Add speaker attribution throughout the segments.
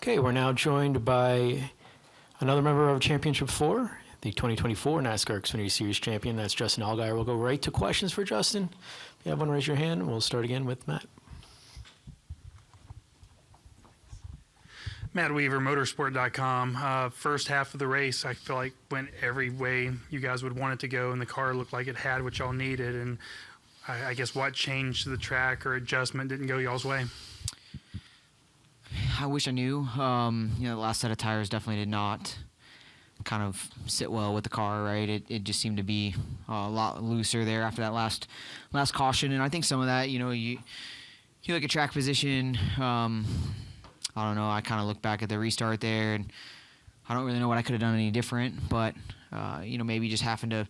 Speaker 1: Okay, we're now joined by another member of Championship 4, the 2024 NASCAR Xfinity Series champion. That's Justin Allgaier. We'll go right to questions for Justin. If you have one, raise your hand. We'll start again with Matt.
Speaker 2: Matt Weaver, motorsport.com. First half of the race, I feel like went every way you guys would want it to go, and the car looked like it had what y'all needed. And I guess what changed to the track or adjustment didn't go y'all's way?
Speaker 3: I wish I knew. The last set of tires definitely did not kind of sit well with the car, right? It just seemed to be a lot looser there after that last caution. And I think some of that, you look at track position. I don't know. I kind of look back at the restart there, and I don't really know what I could have done any different. But maybe just having to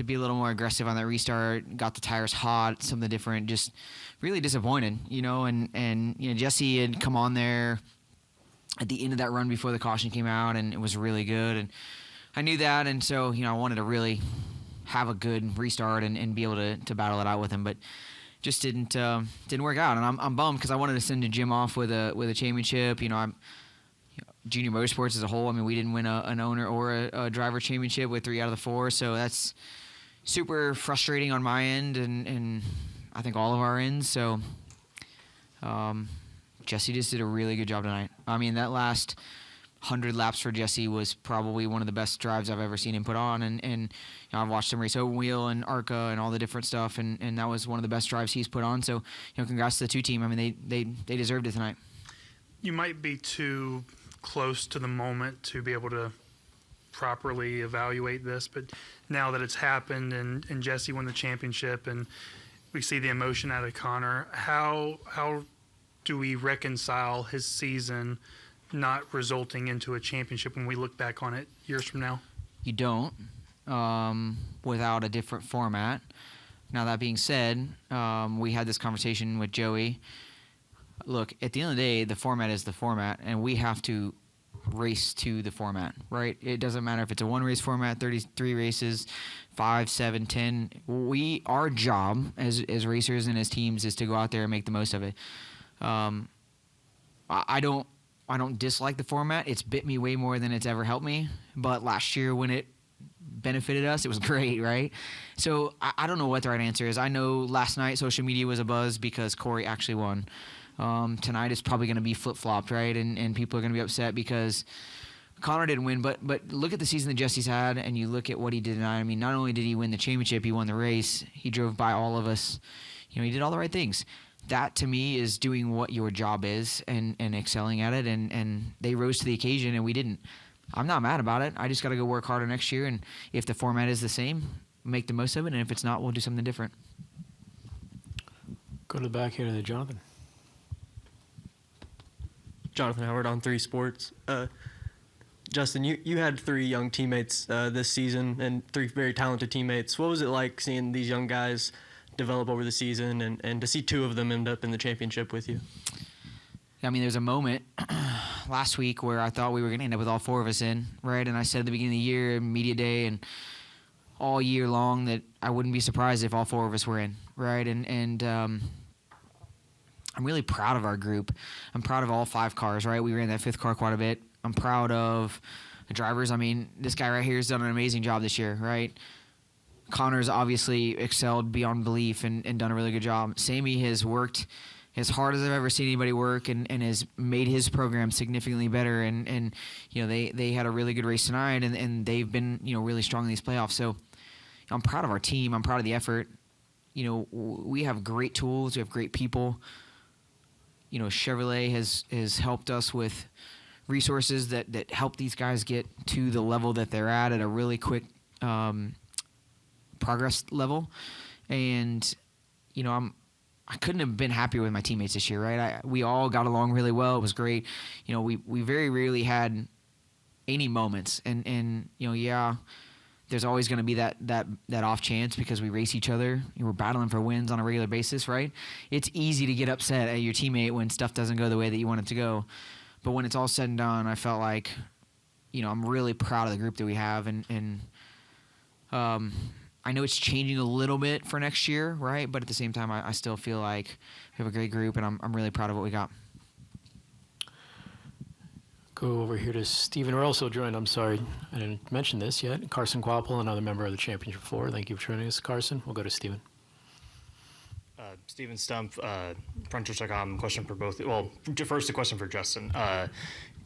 Speaker 3: be a little more aggressive on that restart, got the tires hot, something different. Just really disappointed, And Jesse had come on there at the end of that run before the caution came out, and it was really good. And I knew that, and so I wanted to really have a good restart and be able to battle it out with him, but just didn't work out. And I'm bummed because I wanted to send Jim off with a championship. Junior Motorsports as a whole, we didn't win an owner or a driver championship with 3 out of the 4, so that's super frustrating on my end and I think all of our ends. So Jesse just did a really good job tonight. That last 100 laps for Jesse was probably one of the best drives I've ever seen him put on, and I've watched him race open wheel and ARCA and all the different stuff, and that was one of the best drives he's put on. So congrats to the 2 team. They deserved it tonight.
Speaker 2: You might be too close to the moment to be able to properly evaluate this, but now that it's happened and Jesse won the championship and we see the emotion out of Connor, how do we reconcile his season not resulting into a championship when we look back on it years from now?
Speaker 3: You don't, without a different format. Now, that being said, we had this conversation with Joey. Look, at the end of the day, the format is the format, and we have to race to the format, right? It doesn't matter if it's a one-race format, 33 races, 5, 7, 10. Our job as racers and as teams is to go out there and make the most of it. I don't dislike the format. It's bit me way more than it's ever helped me. But last year when it benefited us, it was great, right? So I don't know what the right answer is. I know last night social media was abuzz because Corey actually won. Tonight it's probably going to be flip-flopped, right? And people are going to be upset because Connor didn't win. But look at the season that Jesse's had, and you look at what he did tonight. Not only did he win the championship, he won the race. He drove by all of us. He did all the right things. That, to me, is doing what your job is and excelling at it. And they rose to the occasion, and we didn't. I'm not mad about it. I just got to go work harder next year. And if the format is the same, make the most of it. And if it's not, we'll do something different.
Speaker 1: Go to the back here to Jonathan.
Speaker 4: Jonathan Howard on 3 Sports. Justin, you had 3 young teammates this season and 3 very talented teammates. What was it like seeing these young guys develop over the season and to see 2 of them end up in the championship with you?
Speaker 3: There's a moment last week where I thought we were going to end up with all 4 of us in, right? And I said at the beginning of the year, media day, and all year long that I wouldn't be surprised if all 4 of us were in, right? And I'm really proud of our group. I'm proud of all 5 cars, right? We ran that 5th car quite a bit. I'm proud of the drivers. This guy right here has done an amazing job this year, right? Connor's obviously excelled beyond belief and done a really good job. Sammy has worked as hard as I've ever seen anybody work and has made his program significantly better. And they had a really good race tonight, and they've been, really strong in these playoffs. So I'm proud of our team. I'm proud of the effort. We have great tools. We have great people. Chevrolet has helped us with resources that help these guys get to the level that they're at a really quick progress level. And, I couldn't have been happier with my teammates this year, right? We all got along really well. It was great. We very rarely had any moments. And there's always going to be that off chance because we race each other. We're battling for wins on a regular basis, right? It's easy to get upset at your teammate when stuff doesn't go the way that you want it to go. But when it's all said and done, I felt like, I'm really proud of the group that we have. And I know it's changing a little bit for next year, right? But at the same time, I still feel like we have a great group, and I'm really proud of what we got.
Speaker 1: Go over here to Stephen. We're also joined, I'm sorry, I didn't mention this yet, Carson Kvapil, another member of the Championship 4. Thank you for joining us, Carson. We'll go to Stephen.
Speaker 5: Steven Stump, Frontiers.com, question for both. Well, first a question for Justin.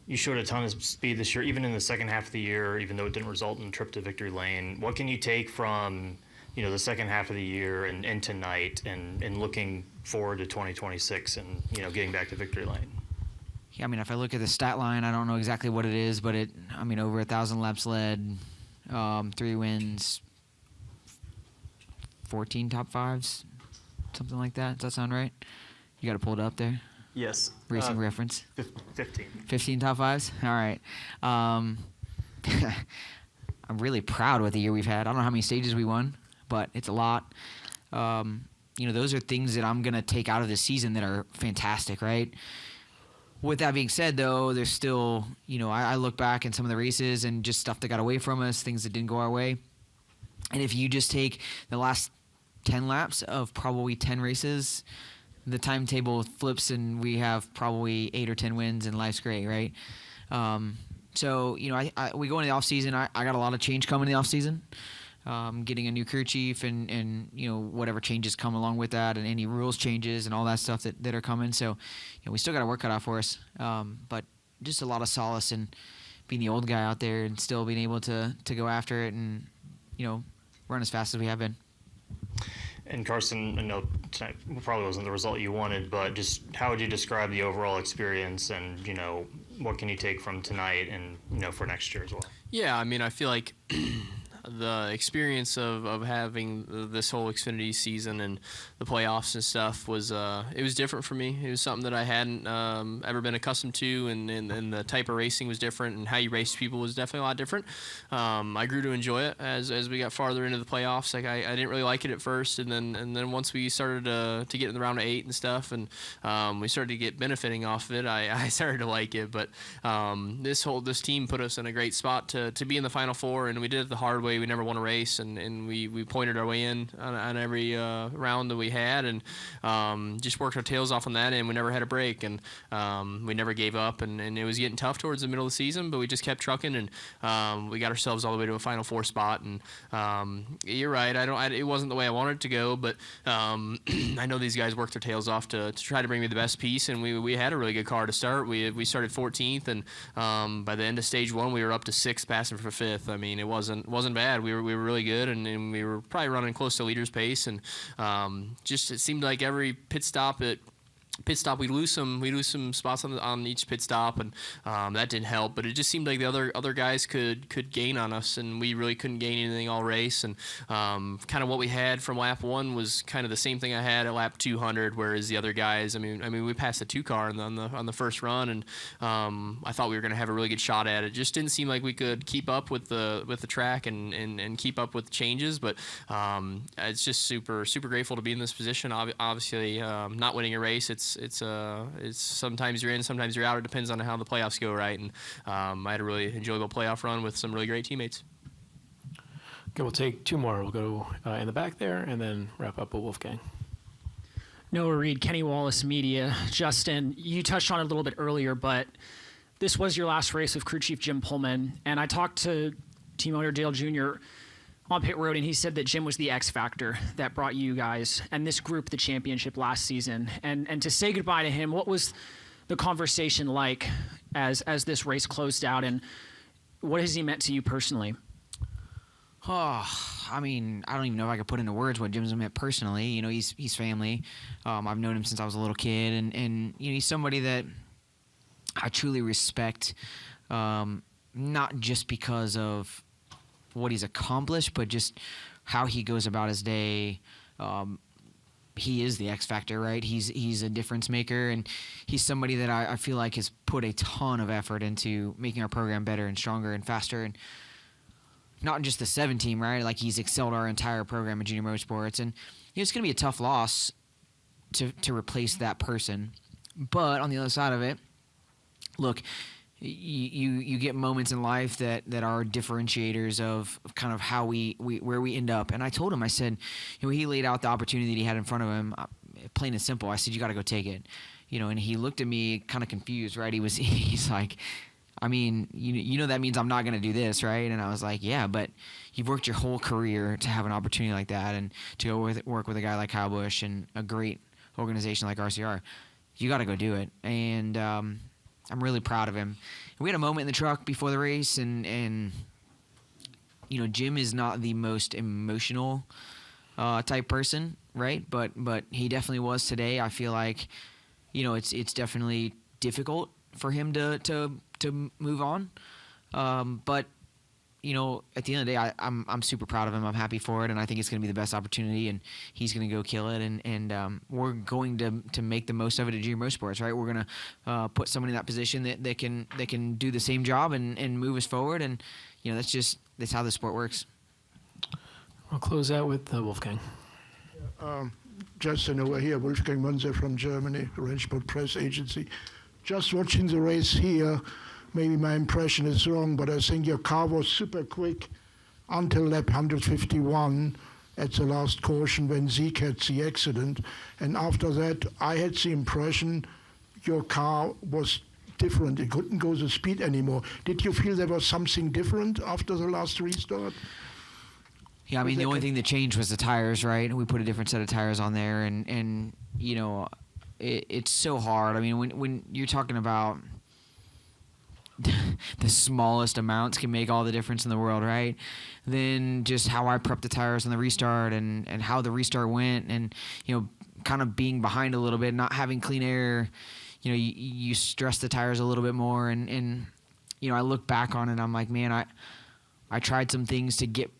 Speaker 5: You showed a ton of speed this year, even in the second half of the year, even though it didn't result in a trip to victory lane. What can you take from, the second half of the year and tonight and looking forward to 2026 and, getting back to victory lane?
Speaker 3: Yeah, I mean, if I look at the stat line, I don't know exactly what it is, but over 1,000 laps led, 3 wins, 14 top fives, something like that. Does that sound right? You got to pull it up there.
Speaker 4: Yes.
Speaker 3: Racing reference.
Speaker 5: 15.
Speaker 3: 15 top fives? All right. I'm really proud with the year we've had. I don't know how many stages we won, but it's a lot. Those are things that I'm going to take out of this season that are fantastic, right? With that being said, though, there's still, I look back at some of the races and just stuff that got away from us, things that didn't go our way. And if you just take the last 10 laps of probably 10 races, the timetable flips and we have probably 8 or 10 wins and life's great, right? So, we go into the off season. I got a lot of change coming in the off season. Getting a new crew chief and whatever changes come along with that and any rules changes and all that stuff that are coming. So, we still got our work cut out for us. But just a lot of solace in being the old guy out there and still being able to go after it and, run as fast as we have been.
Speaker 5: And Carson, I know tonight probably wasn't the result you wanted, but just how would you describe the overall experience and, what can you take from tonight and, for next year as well?
Speaker 6: Yeah, I mean, I feel like the experience of having this whole Xfinity season and the playoffs and stuff was it was different for me. It was something that I hadn't ever been accustomed to, and the type of racing was different, and how you race people was definitely a lot different. I grew to enjoy it as we got farther into the playoffs. Like I didn't really like it at first, and then once we started to get in the round of 8 and stuff, and we started to get benefiting off of it, I started to like it. But this team put us in a great spot to be in the Final Four, and we did it the hard way. We never won a race, and we pointed our way in on every round that we had, and just worked our tails off on that, and we never had a break, and we never gave up, and it was getting tough towards the middle of the season, but we just kept trucking, and we got ourselves all the way to a Final Four spot. And you're right, it wasn't the way I wanted it to go, but I know these guys worked their tails off to try to bring me the best piece, and we had a really good car to start. We started 14th, and by the end of stage 1, we were up to 6th, passing for 5th. I mean, it wasn't bad. We were really good, and we were probably running close to leader's pace, and just it seemed like every pit stop we lose some spots on each pit stop, and that didn't help. But it just seemed like the other guys could gain on us, and we really couldn't gain anything all race. And kind of what we had from lap 1 was kind of the same thing I had at lap 200, whereas the other guys, I mean we passed the 2 car on the first run, and I thought we were going to have a really good shot at it. Just didn't seem like we could keep up with the track and keep up with changes. But it's just super grateful to be in this position. Obviously, not winning a race, it's sometimes you're in, sometimes you're out. It depends on how the playoffs go, right? And I had a really enjoyable playoff run with some really great teammates.
Speaker 1: Okay, we'll take 2 more. We'll go in the back there and then wrap up with Wolfgang.
Speaker 7: Noah Reed, Kenny Wallace Media. Justin, you touched on it a little bit earlier, but this was your last race with crew chief Jim Pullman, and I talked to team owner Dale Jr. on pit road, and he said that Jim was the X factor that brought you guys and this group the championship last season. And to say goodbye to him, what was the conversation like as this race closed out, and what has he meant to you personally?
Speaker 3: Oh, I mean, I don't even know if I could put into words what Jim's meant personally. He's family. I've known him since I was a little kid, and he's somebody that I truly respect, not just because of what he's accomplished, but just how he goes about his day. He is the X factor, right? He's a difference maker, and he's somebody that I feel like has put a ton of effort into making our program better and stronger and faster, and not just the 7 team, right? Like, he's excelled our entire program in junior motorsports, and it's going to be a tough loss to replace that person. But on the other side of it, look, you get moments in life that are differentiators of kind of how where we end up. And I told him, I said, he laid out the opportunity that he had in front of him, plain and simple. I said, you got to go take it, and he looked at me kind of confused, right? He's like, I mean, you know that means I'm not going to do this, right? And I was like, yeah, but you've worked your whole career to have an opportunity like that and to go work with a guy like Kyle Busch and a great organization like RCR. You got to go do it. And I'm really proud of him. We had a moment in the truck before the race, and you know, Jim is not the most emotional type person, right? But he definitely was today. I feel like, you know, it's definitely difficult for him to move on. But you know, at the end of the day, I'm super proud of him. I'm happy for it, and I think it's going to be the best opportunity, and he's going to go kill it. And we're going to make the most of it at Junior Motorsports, right? We're going to put someone in that position that can do the same job and move us forward. And you know, that's how the sport works.
Speaker 1: We'll close out with Wolfgang.
Speaker 8: Justin over here, Wolfgang Munzer from Germany, Rennsport Press Agency. Just watching the race here, maybe my impression is wrong, but I think your car was super quick until lap 151 at the last caution when Zeke had the accident. And after that, I had the impression your car was different. It couldn't go the speed anymore. Did you feel there was something different after the last restart?
Speaker 3: Yeah, I mean, the only thing that changed was the tires, right? We put a different set of tires on there, and you know, it's so hard. I mean, when you're talking about the smallest amounts can make all the difference in the world, right? Then just how I prepped the tires on the restart and how the restart went, and you know, kind of being behind a little bit, not having clean air, you know, you stress the tires a little bit more, and you know, I look back on it, I'm like, man, I tried some things to get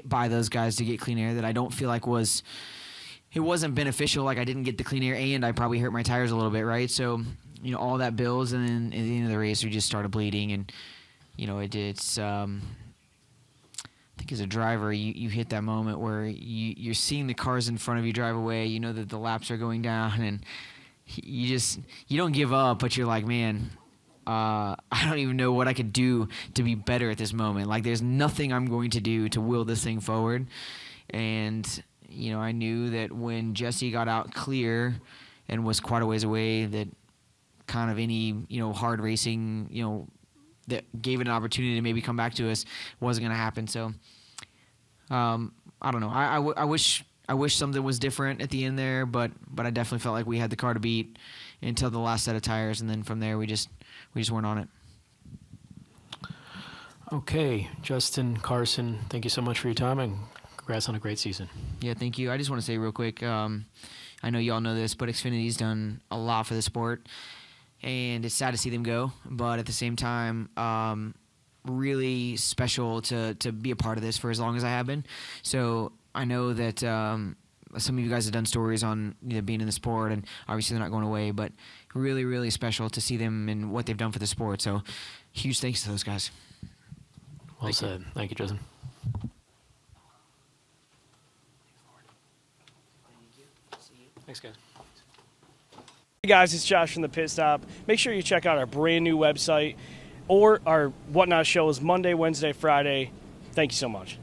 Speaker 3: by those guys to get clean air that I don't feel like it wasn't beneficial. Like I didn't get the clean air, and I probably hurt my tires a little bit, right? So, you know, all that builds, and then at the end of the race, we just started bleeding, and you know, it's I think as a driver, you hit that moment where you're seeing the cars in front of you drive away. You know that the laps are going down, and you don't give up, but you're like, man, I don't even know what I could do to be better at this moment. Like, there's nothing I'm going to do to will this thing forward. And, you know, I knew that when Jesse got out clear and was quite a ways away, that kind of any, you know, hard racing, you know, that gave it an opportunity to maybe come back to us wasn't going to happen. So, I don't know. I wish something was different at the end there, but I definitely felt like we had the car to beat until the last set of tires, and then from there we just weren't on it.
Speaker 1: Okay, Justin, Carson, thank you so much for your time, and congrats on a great season.
Speaker 3: Yeah, thank you. I just want to say real quick, I know you all know this, but Xfinity's done a lot for the sport, and it's sad to see them go, but at the same time, really special to be a part of this for as long as I have been. So I know that some of you guys have done stories on, you know, being in the sport, and obviously they're not going away, but really, really special to see them and what they've done for the sport. So huge thanks to those guys.
Speaker 1: Well said. Thank you, Justin. Thanks, guys.
Speaker 9: Hey guys, it's Josh from the Pit Stop. Make sure you check out our brand new website, or our Whatnot show is Monday, Wednesday, Friday. Thank you so much.